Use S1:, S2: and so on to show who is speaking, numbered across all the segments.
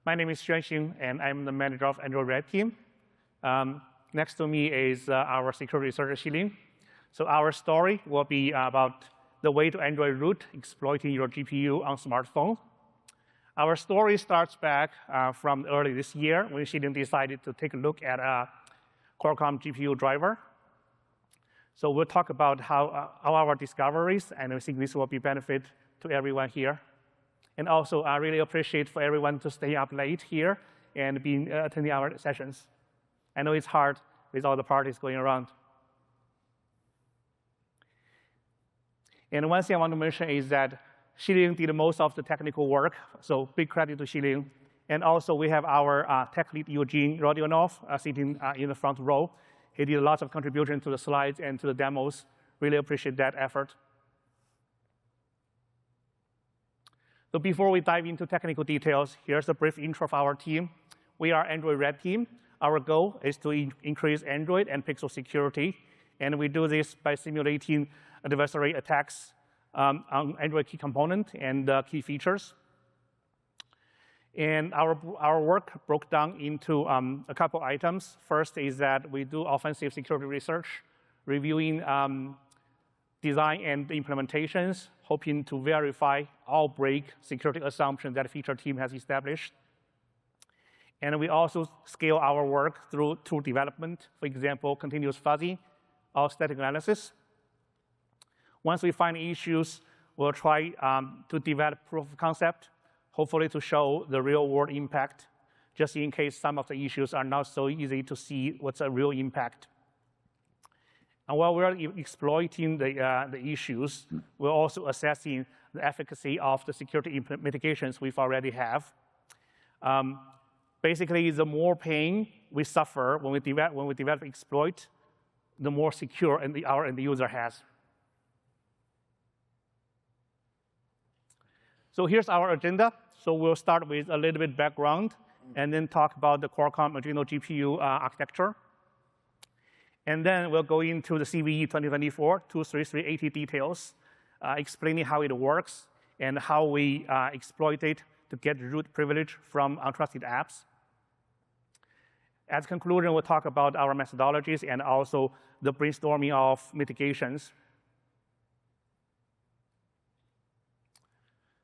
S1: My name is Xuanxing, and I'm the manager of Android Red Team. Next to me is our security researcher, Xilin. So our story will be about the way to Android root, exploiting your GPU on smartphone. Our story starts back from early this year when Xilin decided to take a look at a Qualcomm GPU driver. So we'll talk about how our discoveries, and I think this will be benefit to everyone here. And also, I really appreciate for everyone to stay up late here and attending our sessions. I know it's hard with all the parties going around. And one thing I want to mention is that Xilin did most of the technical work, so big credit to Xilin. And also, we have our tech lead, Eugene Rodionov, sitting in the front row. He did lots of contribution to the slides and to the demos. Really appreciate that effort. So before we dive into technical details, here's a brief intro of our team. We are Android Red Team. Our goal is to increase Android and Pixel security. And we do this by simulating adversary attacks on Android key component and key features. And our work broke down into a couple items. First is that we do offensive security research, reviewing design and implementations, hoping to verify or break security assumptions that a feature team has established. And we also scale our work through tool development, for example, continuous fuzzy or static analysis. Once we find issues, we'll try to develop proof of concept, hopefully to show the real-world impact, just in case some of the issues are not so easy to see what's a real impact. And while we're exploiting the issues, we're also assessing the efficacy of the security mitigations we've already have. Basically, the more pain we suffer when we develop exploit, the more secure our end user has. So here's our agenda. So we'll start with a little bit background, and then talk about the Qualcomm Adreno GPU architecture. And then we'll go into the CVE 2024-23380 details, explaining how it works and how we exploit it to get root privilege from untrusted apps. As conclusion, we'll talk about our methodologies and also the brainstorming of mitigations.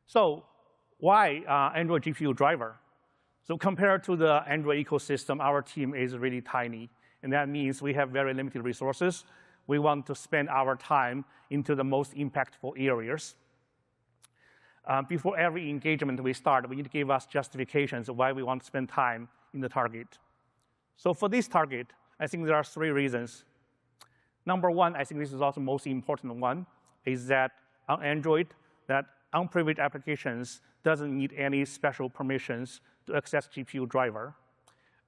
S1: So why Android GPU driver? So compared to the Android ecosystem, our team is really tiny. And that means we have very limited resources. We want to spend our time into the most impactful areas. Before every engagement we start, we need to give us justifications of why we want to spend time in the target. So for this target, I think there are 3 reasons. Number one, I think this is also the most important one, is that on Android, that unprivileged applications doesn't need any special permissions to access GPU driver.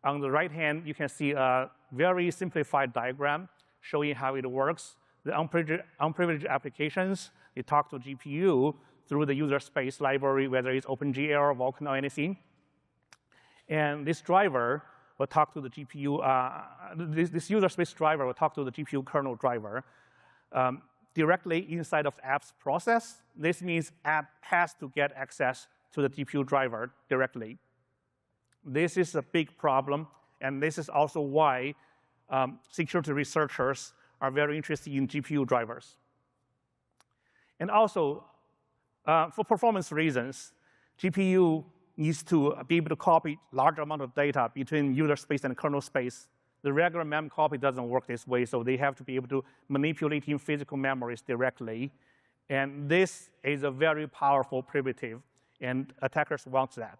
S1: On the right hand, you can see a very simplified diagram showing how it works. The unprivileged applications, they talk to GPU through the user space library, whether it's OpenGL, Vulkan, or anything. And this driver will talk to the GPU, this user space driver will talk to the GPU kernel driver directly inside of the app's process. This means app has to get access to the GPU driver directly. This is a big problem, and this is also why security researchers are very interested in GPU drivers. And also, for performance reasons, GPU needs to be able to copy large amount of data between user space and kernel space. The regular mem copy doesn't work this way, so they have to be able to manipulate in physical memories directly. And this is a very powerful primitive, and attackers want that.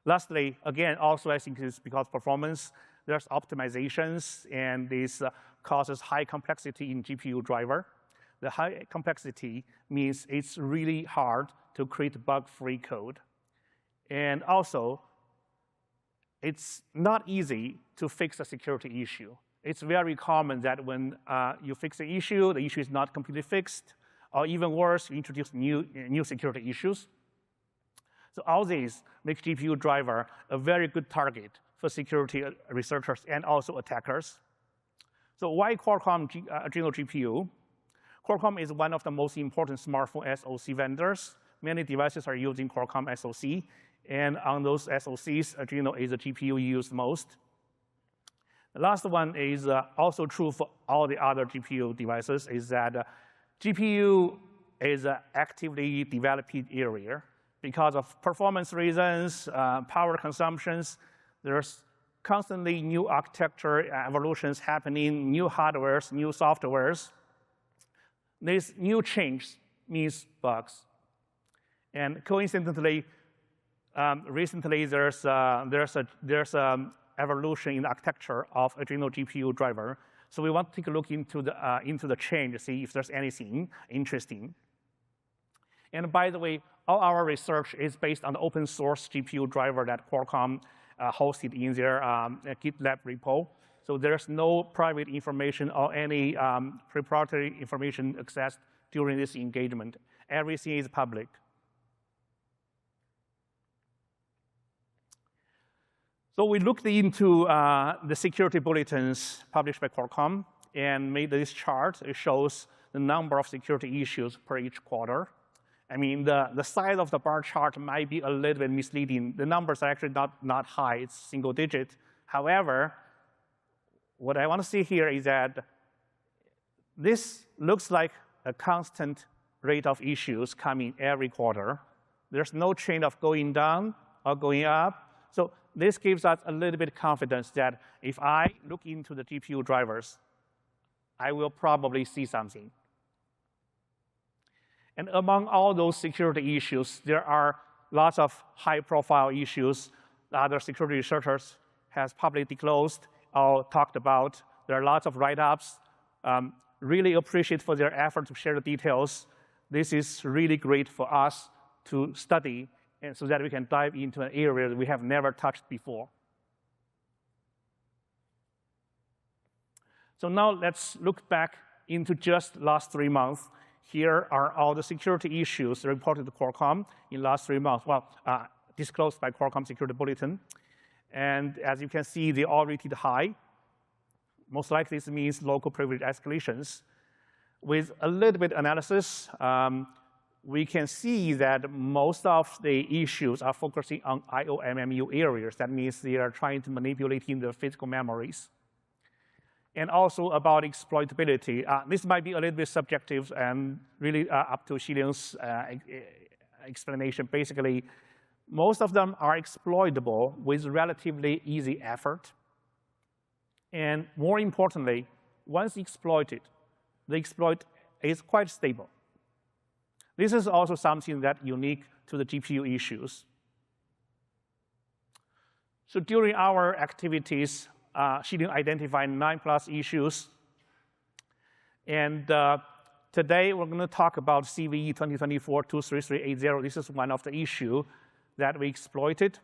S1: Lastly, again, also I think it's because performance, there's optimizations, and this causes high complexity in GPU driver. The high complexity means it's really hard to create bug-free code. And also, it's not easy to fix a security issue. It's very common that when you fix the issue is not completely fixed, or even worse, you introduce new security issues. So all these make GPU driver a very good target for security researchers and also attackers. So why Qualcomm Adreno GPU? Qualcomm is one of the most important smartphone SoC vendors. Many devices are using Qualcomm SoC, And on those SoCs, Adreno is the GPU used most. The last one is also true for all the other GPU devices, is that GPU is an actively developing area. Because of performance reasons, power consumptions, there's constantly new architecture evolutions happening, new hardwares, new softwares. This new change means bugs. And coincidentally, recently there's evolution in the architecture of Adreno GPU driver. So we want to take a look into the change to see if there's anything interesting. And by the way, all our research is based on the open source GPU driver that Qualcomm hosted in their GitLab repo. So there's no private information or any proprietary information accessed during this engagement. Everything is public. So we looked into the security bulletins published by Qualcomm and made this chart. It shows the number of security issues per each quarter. I mean, the size of the bar chart might be a little bit misleading. The numbers are actually not high. It's single digit. However, what I want to see here is that this looks like a constant rate of issues coming every quarter. There's no trend of going down or going up. So this gives us a little bit of confidence that if I look into the GPU drivers, I will probably see something. And among all those security issues, there are lots of high-profile issues that other security researchers have publicly disclosed or talked about. There are lots of write-ups. Really appreciate for their effort to share the details. This is really great for us to study and so that we can dive into an area that we have never touched before. So now let's look back into just last 3 months. Here are all the security issues reported to Qualcomm in the last 3 months, well, disclosed by Qualcomm Security Bulletin. And as you can see, they all rated high. Most likely this means local privilege escalations. With a little bit analysis, we can see that most of the issues are focusing on IOMMU areas. That means they are trying to manipulate the physical memories. And also about exploitability. This might be a little bit subjective and really up to Xiling's explanation. Basically, most of them are exploitable with relatively easy effort. And more importantly, once exploited, the exploit is quite stable. This is also something that's unique to the GPU issues. So during our activities, Xiling identified 9+ issues. And today, we're going to talk about CVE 2024-23380. This is one of the issues that we exploited.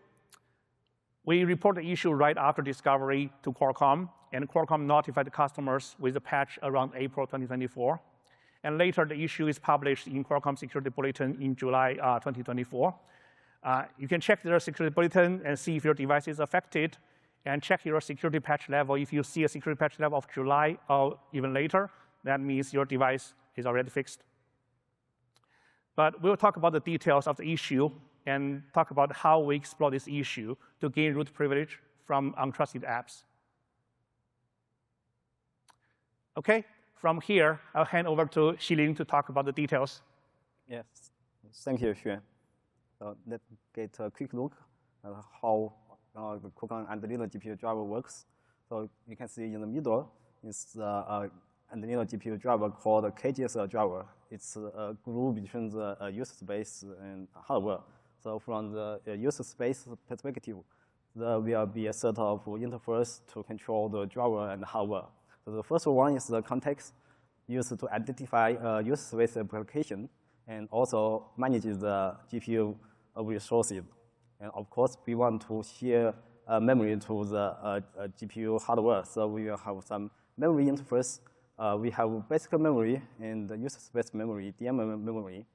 S1: We reported the issue right after discovery to Qualcomm, and Qualcomm notified the customers with a patch around April 2024. And later, the issue is published in Qualcomm Security Bulletin in July 2024. You can check their security bulletin and see if your device is affected, and check your security patch level. If you see a security patch level of July or even later, that means your device is already fixed. But we'll talk about the details of the issue and talk about how we explore this issue to gain root privilege from untrusted apps. OK, from here, I'll hand over to Xiling to talk about the details.
S2: Yes, thank you, Xuan. So let's get a quick look at how the Qualcomm Adreno GPU driver works. So you can see in the middle is the Adreno GPU driver called the KGSL driver. It's a glue between the user space and hardware. So from the user space perspective, there will be a set of interface to control the driver and the hardware. So the first one is the context used to identify user space application and also manages the GPU resources. And of course, we want to share memory to the GPU hardware. So we will have some memory interface. We have basic memory and user space memory, DM memory.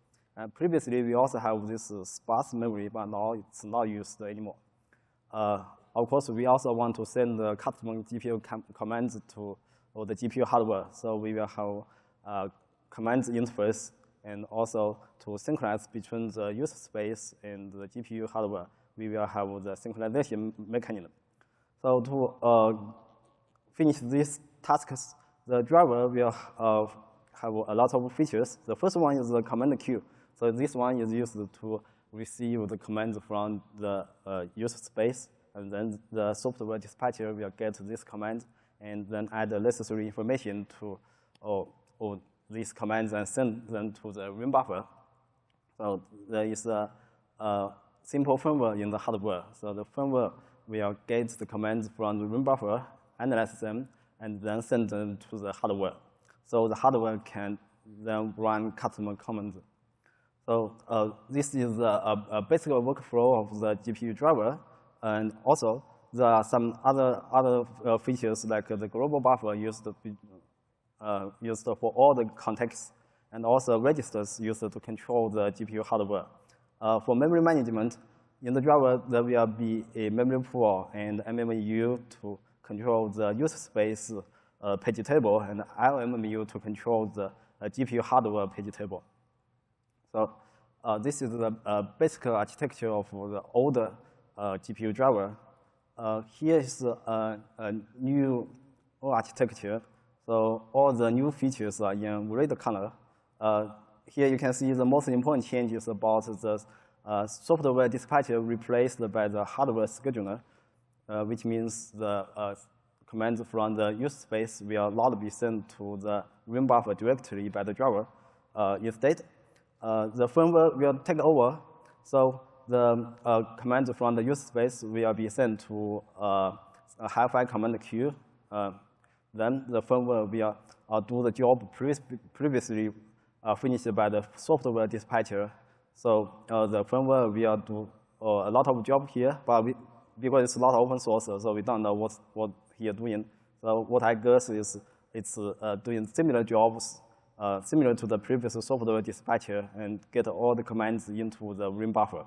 S2: Previously, we also have this sparse memory, but now it's not used anymore. Of course, we also want to send the customer GPU commands to the GPU hardware. So we will have commands interface and also to synchronize between the user space and the GPU hardware. we will have the synchronization mechanism. So to finish these tasks, the driver will have a lot of features. The first one is the command queue. So this one is used to receive the commands from the user space, and then the software dispatcher will get this command and then add the necessary information to these commands and send them to the RAM buffer. So there is a simple firmware in the hardware. So the firmware will get the commands from the RAM buffer, analyze them, and then send them to the hardware. So the hardware can then run custom commands. So this is a basic workflow of the GPU driver. And also, there are some other features like the global buffer used for all the contexts, and also registers used to control the GPU hardware. For memory management, in the driver, there will be a memory pool and MMU to control the user space page table, and LMMU to control the GPU hardware page table. So this is the basic architecture of the older GPU driver. Here is a new architecture. So all the new features are in red color. Here you can see the most important change is about the software dispatcher replaced by the hardware scheduler, which means the commands from the user space will not be sent to the RAM buffer directly by the driver. Instead, the firmware will take over. So the commands from the user space will be sent to a hi-fi command queue. Then the firmware will do the job previously finished by the software dispatcher. So the firmware will do a lot of job here, but because it's not open source, so we don't know what he is doing. So what I guess is it's doing similar jobs, similar to the previous software dispatcher, and get all the commands into the RAM buffer.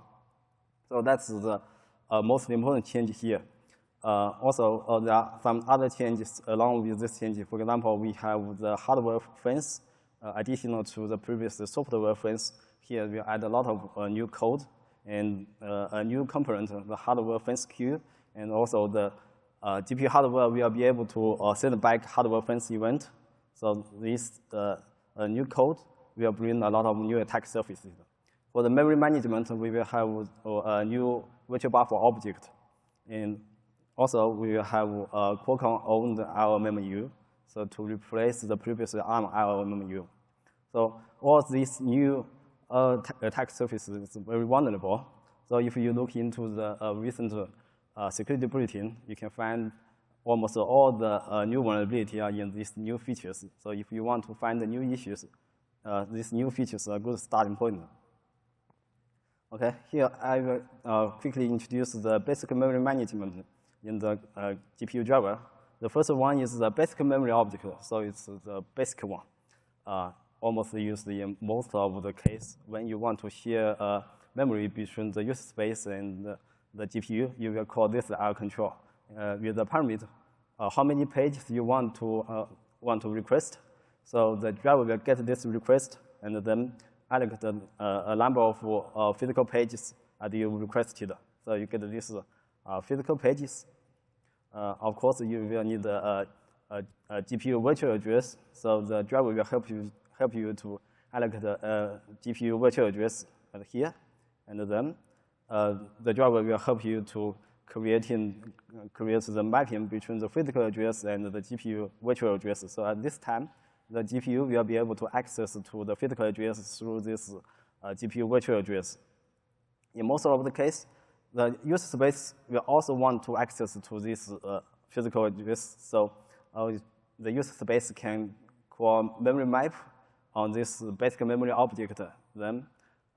S2: So that's the most important change here. Also, there are some other changes along with this change. For example, we have the hardware fence additional to the previous software fence. Here we add a lot of new code and a new component, the hardware fence queue, and also the GPU hardware will be able to send back hardware fence event. So this new code will bring a lot of new attack surfaces. For the memory management, we will have a new virtual buffer object, and also we will have Qualcomm-owned LMMU, so to replace the previous ARM LMMU. So all these new attack surfaces is very vulnerable. So if you look into the recent security bulletin, you can find almost all the new vulnerabilities are in these new features. So if you want to find the new issues, these new features are a good starting point. Okay, here I will quickly introduce the basic memory management in the GPU driver. The first one is the basic memory object, so it's the basic one. Almost used in most of the case. When you want to share memory between the user space and the GPU, you will call this R control. With the parameter, how many pages you want to request. So the driver will get this request and then allocate a number of physical pages that you requested. So you get this physical pages. Of course, you will need a GPU virtual address. So the driver will help you to allocate a GPU virtual address here, and then the driver will help you to create the mapping between the physical address and the GPU virtual address. So at this time, the GPU will be able to access to the physical address through this GPU virtual address. In most of the case, the user space will also want to access to this physical address. So the user space can call memory map on this basic memory object. Then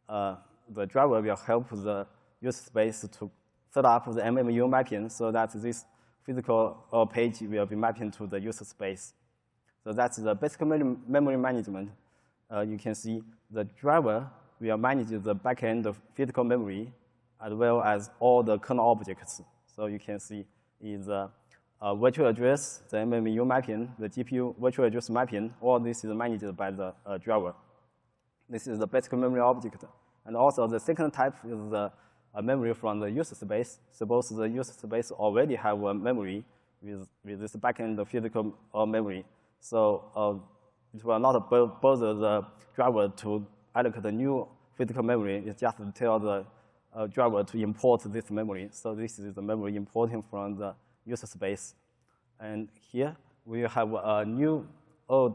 S2: the driver will help the user space to set up the MMU mapping so that this physical page will be mapping to the user space. So that's the basic memory management. You can see the driver will manage the backend of physical memory as well as all the kernel objects. So you can see is the virtual address, the MMU mapping, the GPU virtual address mapping. All this is managed by the driver. This is the basic memory object. And also the second type is the memory from the user space. Suppose the user space already have a memory with this backend physical memory. So it will not bother the driver to allocate a new physical memory. It just tell the driver to import this memory. So this is the memory importing from the user space. And here we have a new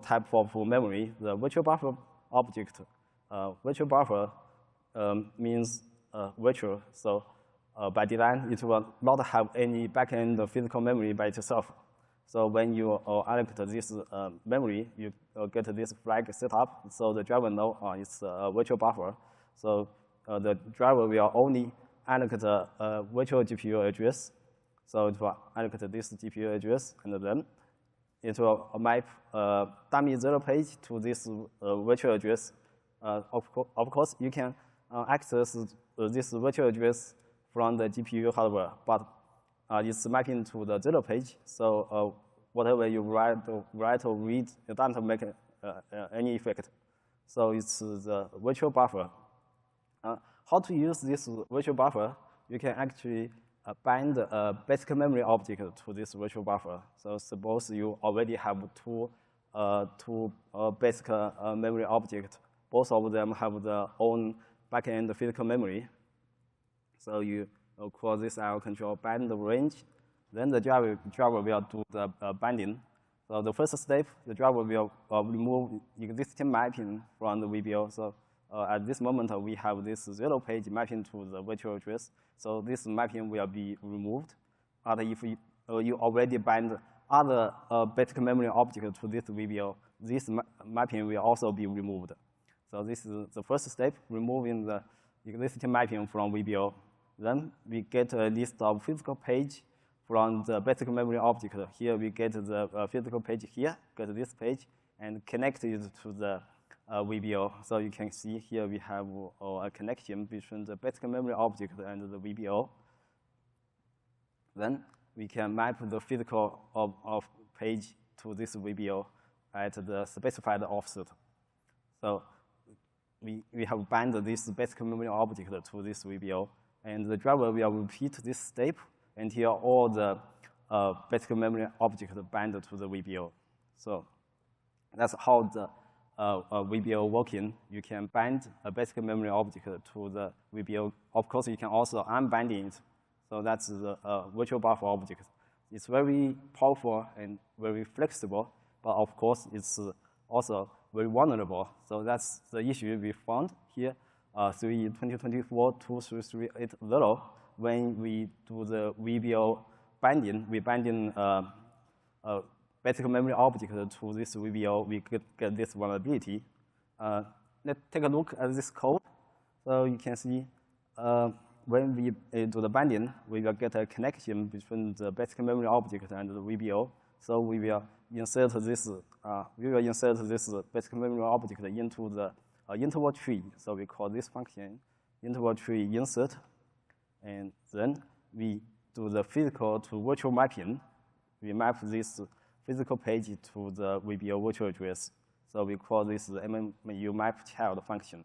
S2: type of memory, the virtual buffer object. Virtual buffer means virtual. So by design, it will not have any backend physical memory by itself. So when you allocate this memory, you get this flag set up. So the driver knows it's a virtual buffer. So the driver will only allocate a virtual GPU address. So it will allocate this GPU address, and then it will map dummy 0 page to this virtual address. Of course, you can access this virtual address from the GPU hardware, but it's mapping to the 0 page. So whatever you write or read, it doesn't make any effect. So it's the virtual buffer. How to use this virtual buffer? You can actually bind a basic memory object to this virtual buffer. So suppose you already have two basic memory objects. Both of them have their own backend physical memory. So you call this IO control bind range. Then the driver will do the binding. So the first step, the driver will remove existing mapping from the VBO. So at this moment, we have this 0 page mapping to the virtual address. So this mapping will be removed. But if you already bind other basic memory object to this VBO, this mapping will also be removed. So this is the first step, removing the existing mapping from VBO. Then we get a list of physical page from the basic memory object. Here we get the physical page here, get this page, and connect it to the VBO. So you can see here we have a connection between the basic memory object and the VBO. Then we can map the physical of page to this VBO at the specified offset. So we have bound this basic memory object to this VBO, and the driver will repeat this step until all the basic memory objects bind to the VBO. So that's how the VBO working. You can bind a basic memory object to the VBO. Of course, you can also unbind it. So that's the virtual buffer object. It's very powerful and very flexible, but of course, it's also very vulnerable. So that's the issue we found here. 2024-23380, when we do the VBO binding, we binding basic memory object to this VBO, we get this vulnerability. Let's take a look at this code. So you can see when we do the binding, we will get a connection between the basic memory object and the VBO. So we will insert this basic memory object into the interval tree. So we call this function interval tree insert. And then we do the physical to virtual mapping. We map this physical page to the VBO virtual address. So we call this the MMU map child function.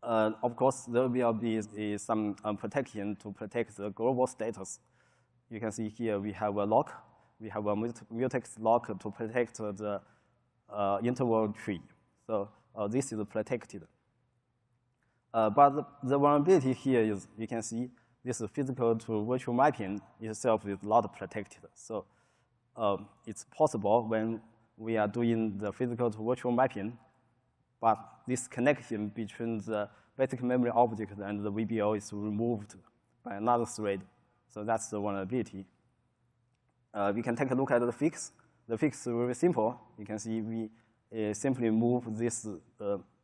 S2: Of course, there will be some protection to protect the global status. You can see here we have a lock. We have a mutex lock to protect the interval tree. So this is protected. But the vulnerability here is, you can see this physical to virtual mapping itself is not protected. So it's possible when we are doing the physical to virtual mapping, but this connection between the basic memory object and the VBO is removed by another thread. So that's the vulnerability. We can take a look at the fix. The fix is very simple. You can see we simply move this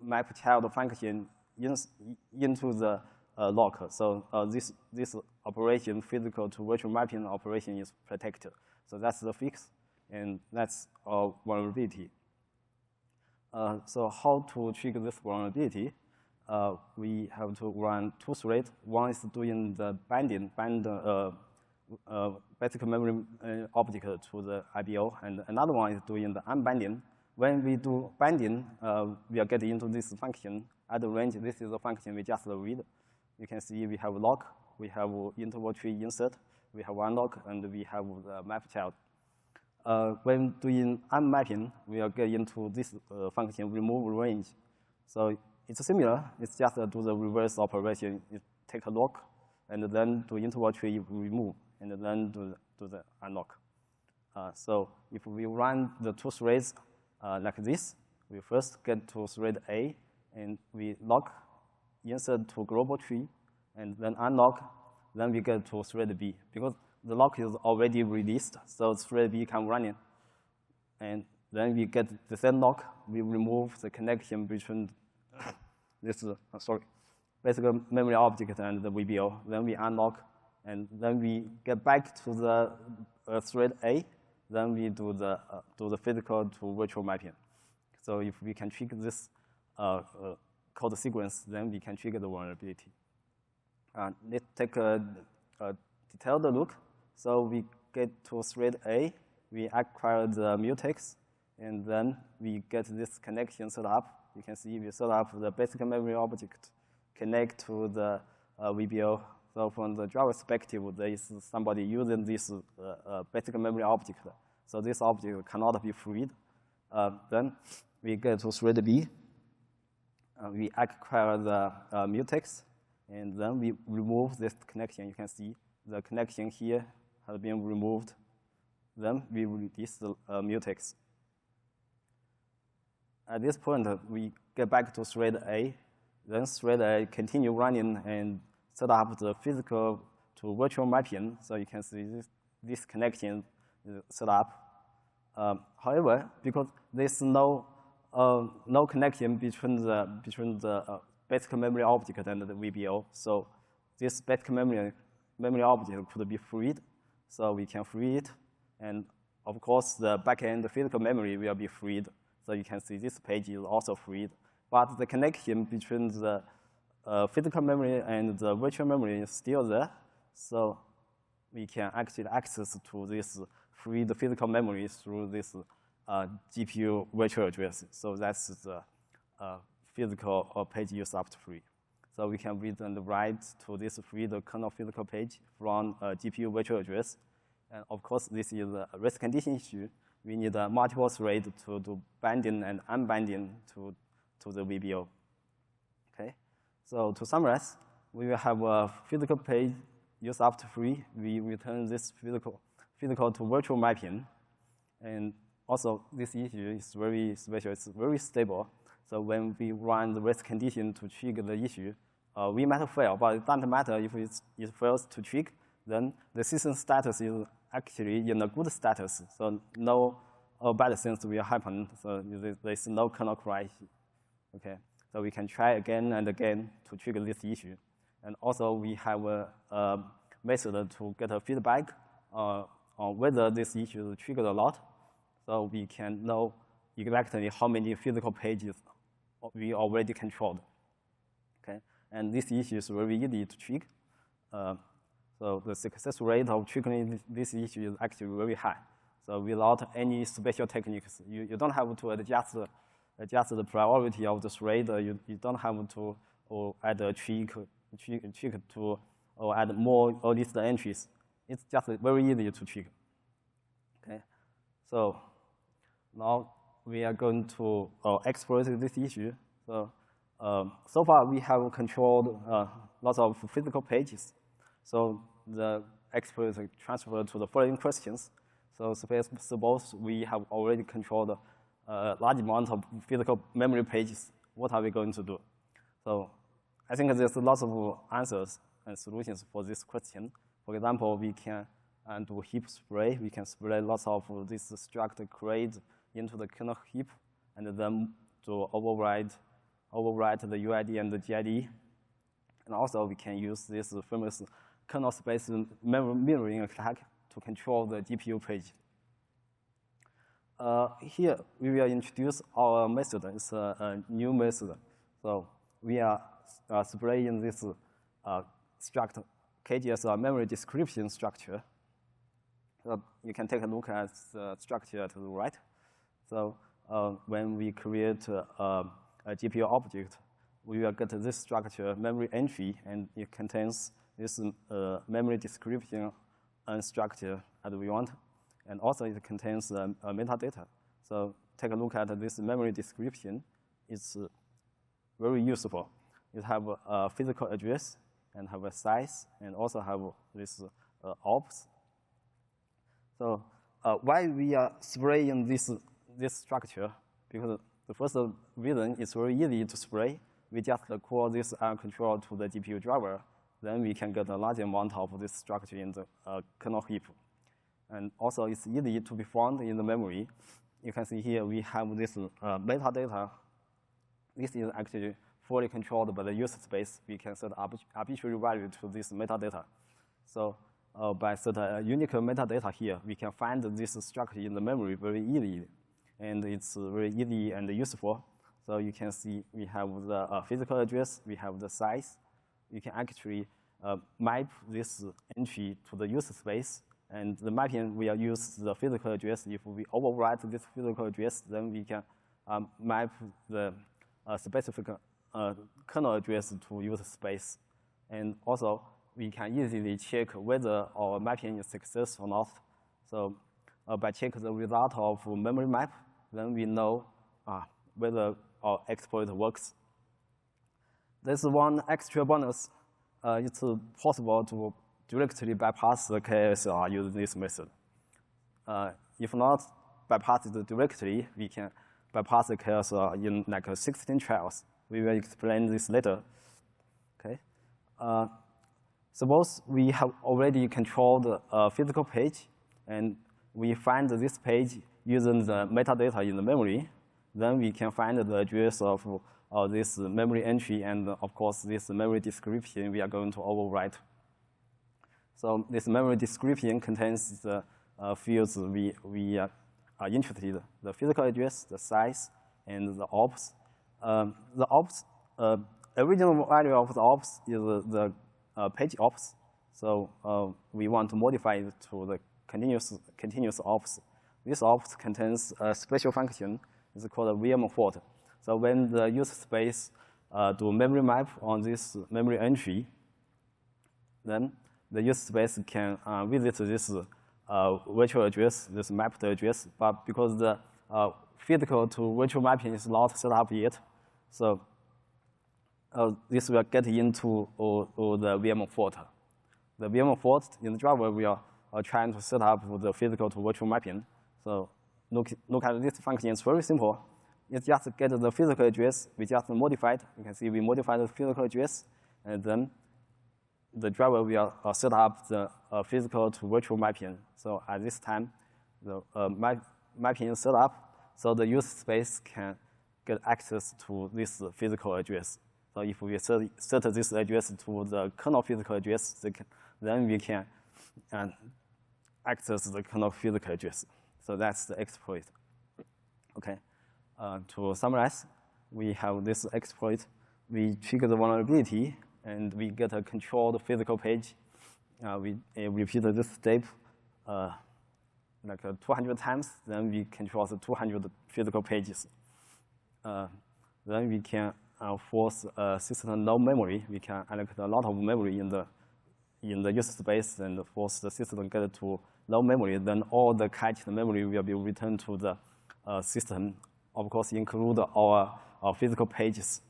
S2: map child function into the lock. So this operation, physical to virtual mapping operation, is protected. So that's the fix, and that's our vulnerability. So how to trigger this vulnerability? We have to run two threads. One is doing the bind basic memory object to the IBO, and another one is doing the unbinding. When we do binding, we'll get into this function. At the range, this is the function we just read. You can see we have lock, we have interval tree insert, we have unlock, and we have the map child. When doing unmapping, we will get into this function remove range. So it's similar. It's just do the reverse operation. You take a lock, and then do interval tree remove, and then do the unlock. So if we run the two threads like this, we first get to thread A, and we lock, insert to global tree, and then unlock, then we get to thread B. Because the lock is already released, so thread B can run it. And then we get the same lock, we remove the connection between this, basic memory object and the VBO. Then we unlock, and then we get back to the thread A, then we do the physical to virtual mapping. So if we can trigger this code sequence, then we can trigger the vulnerability. Let's take a detailed look. So we get to thread A, we acquire the mutex, and then we get this connection set up. You can see we set up the basic memory object, connect to the VBO. So from the driver perspective, there is somebody using this basic memory object. So this object cannot be freed. Then we get to thread B. We acquire the mutex, and then we remove this connection. You can see the connection here has been removed. Then we release the mutex. At this point, we get back to thread A. Then thread A continue running and set up the physical to virtual mapping. So you can see this connection is set up. However, because there's no connection between the basic memory object and the VBO, so this basic memory object could be freed. So we can free it, and of course the backend physical memory will be freed. So you can see this page is also freed, but the connection between the physical memory and the virtual memory is still there. So we can actually access to this freed physical memory through this GPU virtual address. So that's the physical page use after free. So we can read and write to this freed kernel physical page from GPU virtual address. And of course, this is a race condition issue. We need a multiple thread to do binding and unbinding to the VBO. Okay. So to summarize, we will have a physical page use after free. We return this physical to virtual mapping. And also, this issue is very special. It's very stable. So when we run the race condition to trigger the issue, we might fail, but it doesn't matter if it fails to trigger, then the system status is actually in a good status. So no bad things will happen. So there's no kernel crash. Okay. So we can try again and again to trigger this issue. And also we have a method to get a feedback on whether this issue is triggered or not. So we can know exactly how many physical pages we already controlled. Okay. And this issue is very easy to trigger. So the success rate of triggering this issue is actually very high. So without any special techniques, you don't have to adjust the priority of the thread. You don't have to add a trick to or add more or list entries. It's just very easy to trigger. Okay. So now we are going to exploit this issue. So so far we have controlled lots of physical pages. So the exploit transferred to the following questions. So suppose we have already controlled a large amount of physical memory pages. What are we going to do? So I think there's lots of answers and solutions for this question. For example, we can do heap spray. We can spray lots of this struct create into the kernel heap, and then to override the UID and the GID. And also we can use this famous kernel space mirroring attack to control the GPU page. Here we will introduce our method. It's a new method. So we are spraying this struct KGS memory description structure. So you can take a look at the structure to the right. So when we create a GPU object, we will get this structure memory entry, and it contains this memory description unstructured as we want. And also it contains metadata. So take a look at this memory description. It's very useful. It have a physical address and have a size, and also have this ops. So why we are spraying this structure? Because the first reason is very easy to spray. We just call this control to the GPU driver. Then we can get a large amount of this structure in the kernel heap. And also, it's easy to be found in the memory. You can see here we have this metadata. This is actually fully controlled by the user space. We can set arbitrary value to this metadata. So by set a unique metadata here, we can find this structure in the memory very easily. And it's very easy and useful. So you can see we have the physical address, we have the size. You can actually map this entry to the user space. And the mapping will use the physical address. If we overwrite this physical address, then we can map the specific kernel address to user space. And also, we can easily check whether our mapping is successful or not. So by checking the result of memory map, then we know whether our exploit works. There's one extra bonus. It's possible to directly bypass the KSR using this method. If not bypass it directly, we can bypass the KSR in like 16 trials. We will explain this later. Okay. Suppose we have already controlled a physical page, and we find this page using the metadata in the memory. Then we can find the address of this memory entry, and of course, this memory description we are going to overwrite. So this memory description contains the fields we are interested in: the physical address, the size, and the ops. The ops, original value of the ops is the page ops. So we want to modify it to the continuous ops. This ops contains a special function. It's called a VM fault. So when the user space do memory map on this memory entry, then the user space can visit this virtual address, this mapped address. But because the physical to virtual mapping is not set up yet, so this will get into the VM fault. The VM fault in the driver, we are trying to set up the physical to virtual mapping. So look at this function. It's very simple. It just get the physical address. We just modified. You can see we modified the physical address, and then the driver will set up the physical to virtual mapping. So at this time, the mapping is set up, so the user space can get access to this physical address. So if we set this address to the kernel physical address, then we can access the kernel physical address. So that's the exploit. Okay. To summarize, we have this exploit. We trigger the vulnerability, and we get a controlled physical page. We repeat this step like 200 times. Then we control the 200 physical pages. Then we can force a system no memory. We can allocate a lot of memory in the user space and force the system get to no memory. Then all the cached memory will be returned to the system. Of course, include our physical pages.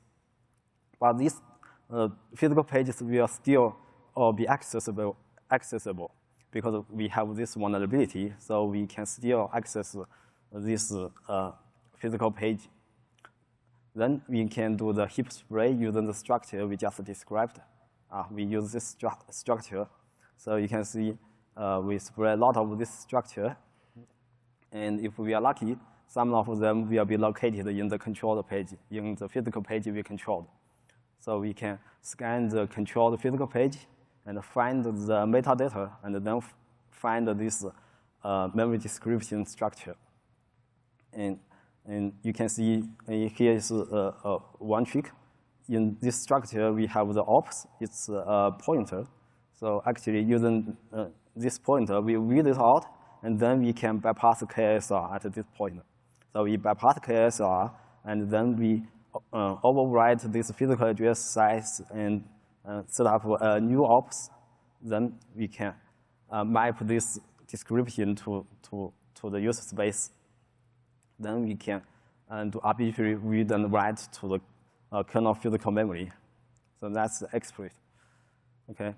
S2: But these physical pages will still be accessible because we have this vulnerability, so we can still access this physical page. Then we can do the heap spray using the structure we just described. We use this structure. So you can see we spray a lot of this structure. And if we are lucky, some of them will be located in the controlled page, in the physical page we controlled. So we can scan the controlled physical page and find the metadata, and then find this memory description structure. And you can see here is one trick. In this structure, we have the ops. It's a pointer. So actually, using this pointer, we read it out, and then we can bypass KSR at this point. So we bypass KSR, and then we overwrite this physical address size and set up a new ops, then we can map this description to the user space. Then we can do arbitrary read and write to the kernel physical memory. So that's the exploit. Okay.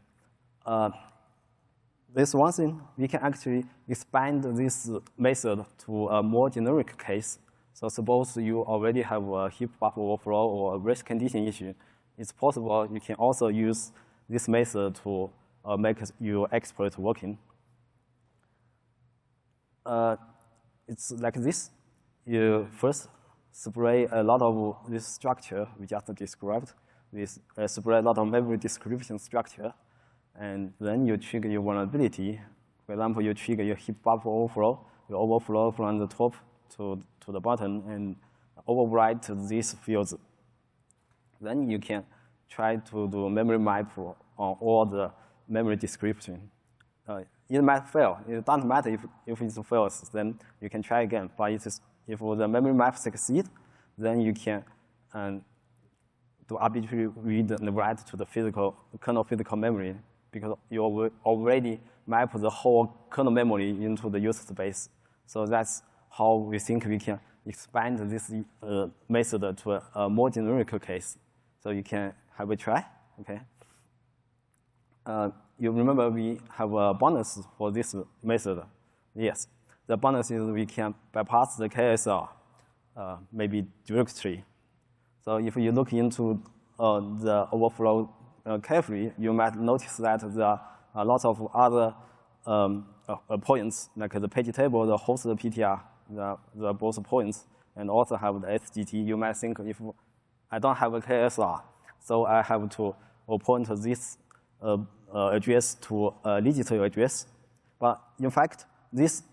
S2: This one thing, we can actually expand this method to a more generic case. So suppose you already have a heap buffer overflow or a race condition issue. It's possible you can also use this method to make your exploit working. It's like this. You first spray a lot of this structure we just described. We spray a lot of memory description structure. And then you trigger your vulnerability. For example, you trigger your heap buffer overflow. You overflow from the top to the bottom and overwrite these fields. Then you can try to do a memory map on all the memory description. It might fail. It doesn't matter if it fails, then you can try again. But if the memory map succeeds, then you can do arbitrary read and write to the kernel physical memory, because you already map the whole kernel memory into the user space. So that's how we think we can expand this method to a more generic case. So you can have a try, okay? You remember we have a bonus for this method. Yes, the bonus is we can bypass the KSR, maybe directly. So if you look into the overflow carefully, you might notice that there are lots of other points, like the page table, the host PTR, the both points, and also have the SGT. You might think, if I don't have a KSR, so I have to point this address to a digital address. But in fact, these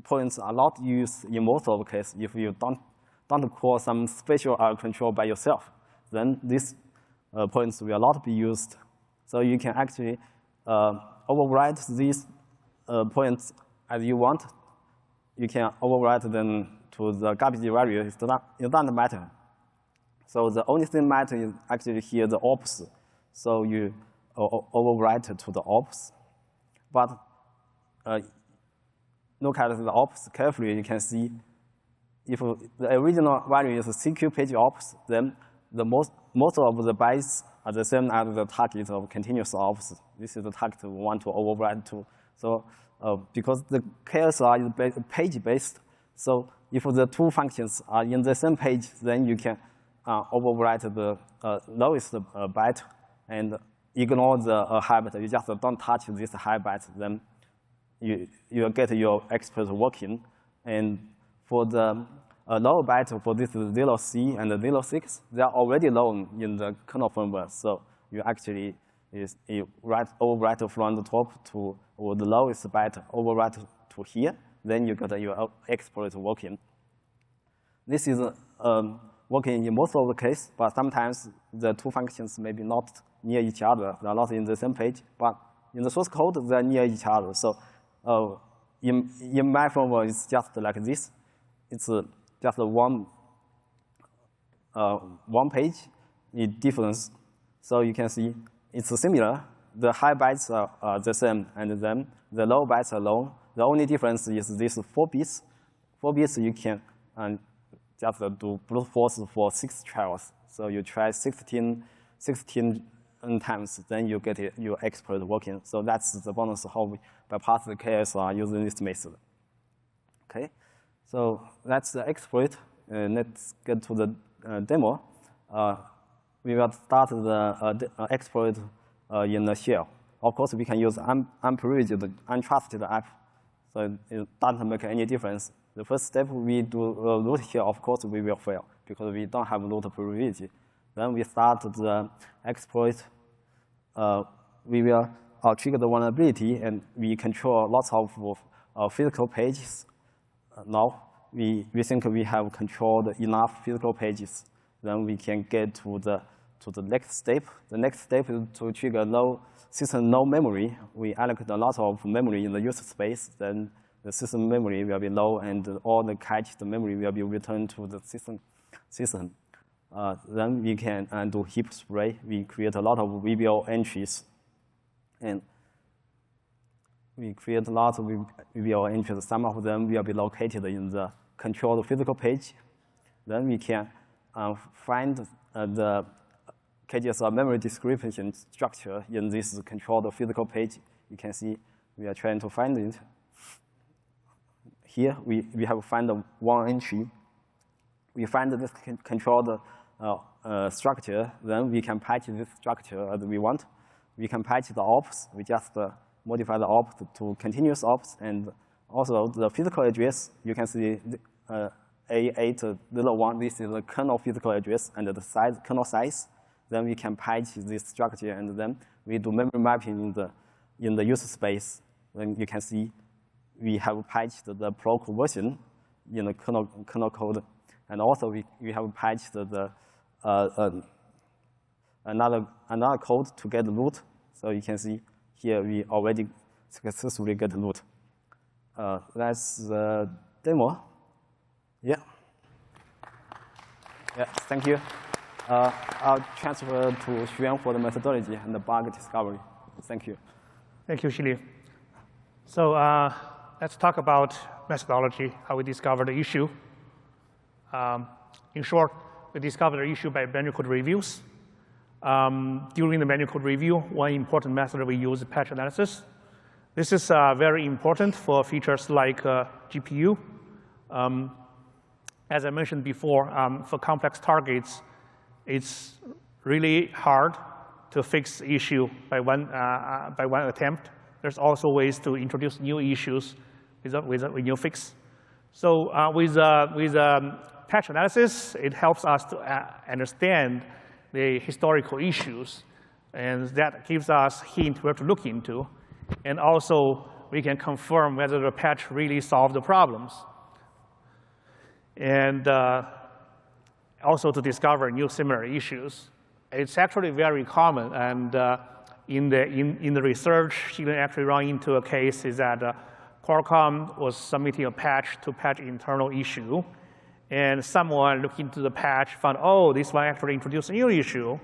S2: points are not used in most of the cases. If you don't call some special control by yourself, then these points will not be used. So you can actually overwrite these points as you want. You can overwrite them to the garbage value. It doesn't matter. So the only thing matters is actually here the ops. So you overwrite to the ops. But look at the ops carefully. You can see if the original value is CQ page ops, then most of the bytes are the same as the target of continuous ops. This is the target we want to overwrite to. So because the KSR is page-based, so if the two functions are in the same page, then you can overwrite the lowest byte and ignore the high byte. You just don't touch this high byte, then you get your exploit working. And for the low byte for this 0C and 0.6, they are already known in the kernel firmware. So you actually overwrite from the top to the lowest byte, overwrite to here, then you get your exploit working. This is working in most of the cases, but sometimes the two functions may be not near each other. They are not in the same page, but in the source code, they are near each other. So in my firmware, it's just like this. It's just one page difference. So you can see it's similar. The high bytes are the same, and then the low bytes are low. The only difference is this 4 bits. 4 bits you can just do brute force for 6 trials. So you try 16 times, then you get your exploit working. So that's the bonus how we bypass the KSR using this method. Okay, so that's the exploit. Let's get to the demo. We will start the exploit in the shell. Of course, we can use unprivileged, untrusted app. So it doesn't make any difference. The first step we do root here, of course, we will fail because we don't have root privilege. Then we start the exploit. We will trigger the vulnerability, and we control lots of physical pages. Now we think we have controlled enough physical pages. Then we can get to the next step. The next step is to trigger system no memory. We allocate a lot of memory in the user space. Then the system memory will be low, and all the cached memory will be returned to the system. Then we can do heap spray. We create a lot of VBO entries. And we create lots of VBO entries. Some of them will be located in the controlled physical page. Then we can find the KGS memory description structure in this controlled physical page. You can see we are trying to find it. Here we have found one entry. We find this controlled structure. Then we can patch this structure as we want. We can patch the ops. We just modify the ops to continuous ops. And also the physical address, you can see A801. This is the kernel physical address and the size, kernel size. Then we can patch this structure, and then we do memory mapping in the user space. Then you can see we have patched the proc version in the kernel code. And also we have patched the another code to get the root. So you can see here we already successfully get the root. That's the demo. Yeah. Yeah, thank you. I'll transfer to Xuan for the methodology and the bug discovery. Thank you.
S1: Thank you, Xili. So let's talk about methodology, how we discovered the issue. In short, we discovered the issue by manual code reviews. During the manual code review, one important method we use is patch analysis. This is very important for features like GPU. As I mentioned before, for complex targets, it's really hard to fix the issue by one attempt. There's also ways to introduce new issues with a new fix. So with patch analysis, it helps us to understand the historical issues, and that gives us hint where to look into. And also, we can confirm whether the patch really solved the problems. And also to discover new similar issues. It's actually very common, and in the research, you can actually run into a case is that Qualcomm was submitting a patch to patch internal issue, and someone looked into the patch, found, oh, this one actually introduced a new issue,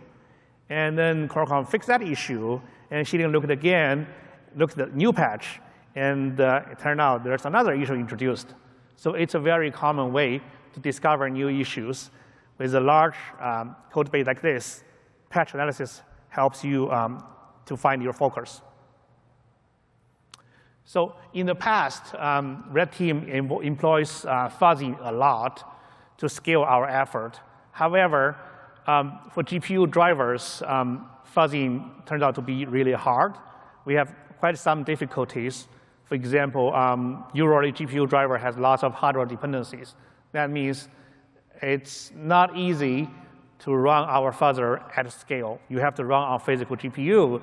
S1: and then Qualcomm fixed that issue, and she didn't look at it again, looked at the new patch, and it turned out there's another issue introduced. So it's a very common way to discover new issues. With a large code base like this, patch analysis helps you to find your focus. So in the past, Red Team employs fuzzing a lot to scale our effort. However, for GPU drivers, fuzzing turns out to be really hard. We have quite some difficulties. For example, usually GPU driver has lots of hardware dependencies. That means it's not easy to run our fuzzer at scale. You have to run on physical GPU,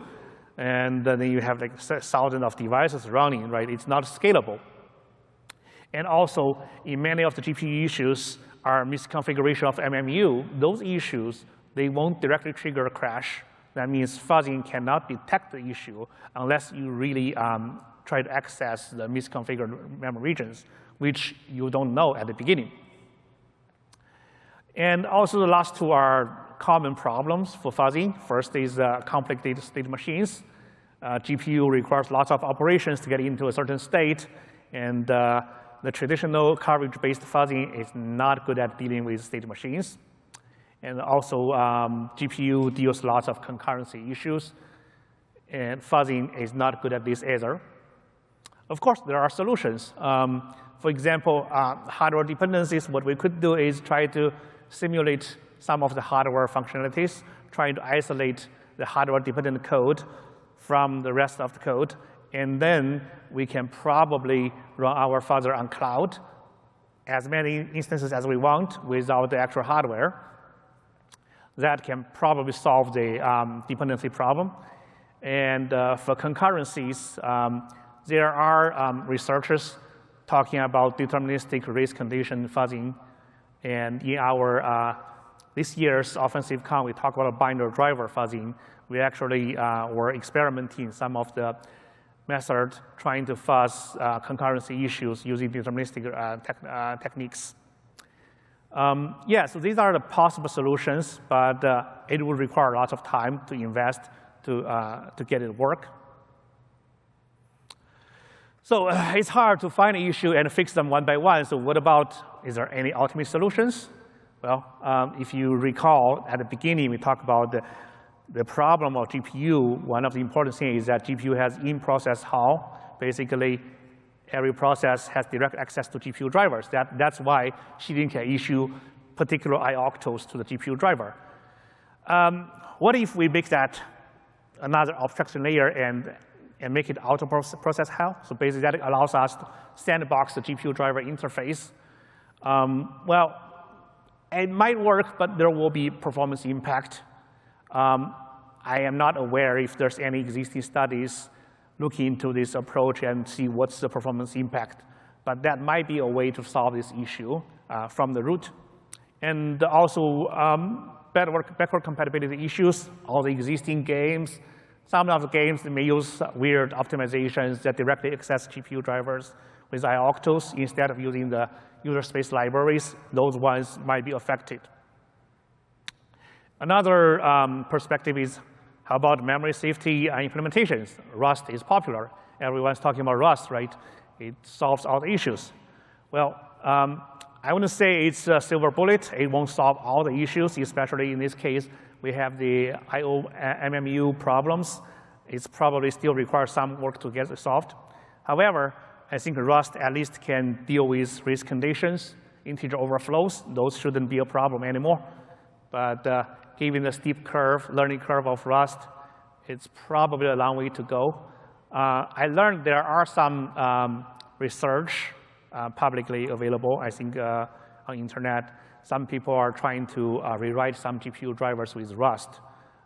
S1: and then you have like thousands of devices running, right? It's not scalable. And also, in many of the GPU issues are misconfiguration of MMU. Those issues, they won't directly trigger a crash. That means fuzzing cannot detect the issue unless you really try to access the misconfigured memory regions, which you don't know at the beginning. And also the last two are common problems for fuzzing. First is complex data state machines. GPU requires lots of operations to get into a certain state, and the traditional coverage-based fuzzing is not good at dealing with state machines. And also GPU deals lots of concurrency issues, and fuzzing is not good at this either. Of course, there are solutions. For example, hardware dependencies, what we could do is try to simulate some of the hardware functionalities, trying to isolate the hardware-dependent code from the rest of the code, and then we can probably run our fuzzer on cloud, as many instances as we want without the actual hardware. That can probably solve the dependency problem. And for concurrencies, there are researchers talking about deterministic race condition fuzzing. And in our this year's offensive con, we talked about binder driver fuzzing. We actually were experimenting some of the methods trying to fuzz concurrency issues using deterministic techniques. Yeah, so these are the possible solutions, but it will require lots of time to invest to get it to work. So it's hard to find an issue and fix them one by one. So what about, is there any ultimate solutions? Well, if you recall, at the beginning, we talked about the problem of GPU. One of the important things is that GPU has in-process Hall. Basically, every process has direct access to GPU drivers. That's why Xilin can issue particular ioctls to the GPU driver. What if we make that another abstraction layer and make it auto-process Hall? So basically, that allows us to sandbox the GPU driver interface. Well, it might work, but there will be performance impact. I am not aware if there's any existing studies looking into this approach and see what's the performance impact. But that might be a way to solve this issue from the root. And also, backward compatibility issues, all the existing games. Some of the games may use weird optimizations that directly access GPU drivers with ioctls instead of using the user space libraries. Those ones might be affected. Another perspective is, how about memory safety implementations? Rust is popular. Everyone's talking about Rust, right? It solves all the issues. Well, I wouldn't say it's a silver bullet. It won't solve all the issues, especially in this case. We have the I/O MMU problems. It's probably still requires some work to get it solved. However, I think Rust at least can deal with race conditions, integer overflows. Those shouldn't be a problem anymore. But given the steep curve, learning curve of Rust, it's probably a long way to go. I learned there are some research publicly available, I think, on internet. Some people are trying to rewrite some GPU drivers with Rust.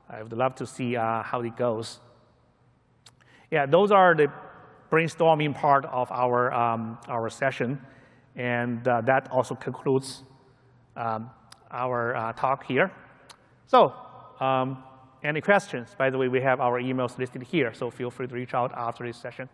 S1: I would love to see how it goes. Yeah, those are the brainstorming part of our session. And that also concludes our talk here. So any questions? By the way, we have our emails listed here, so feel free to reach out after this session.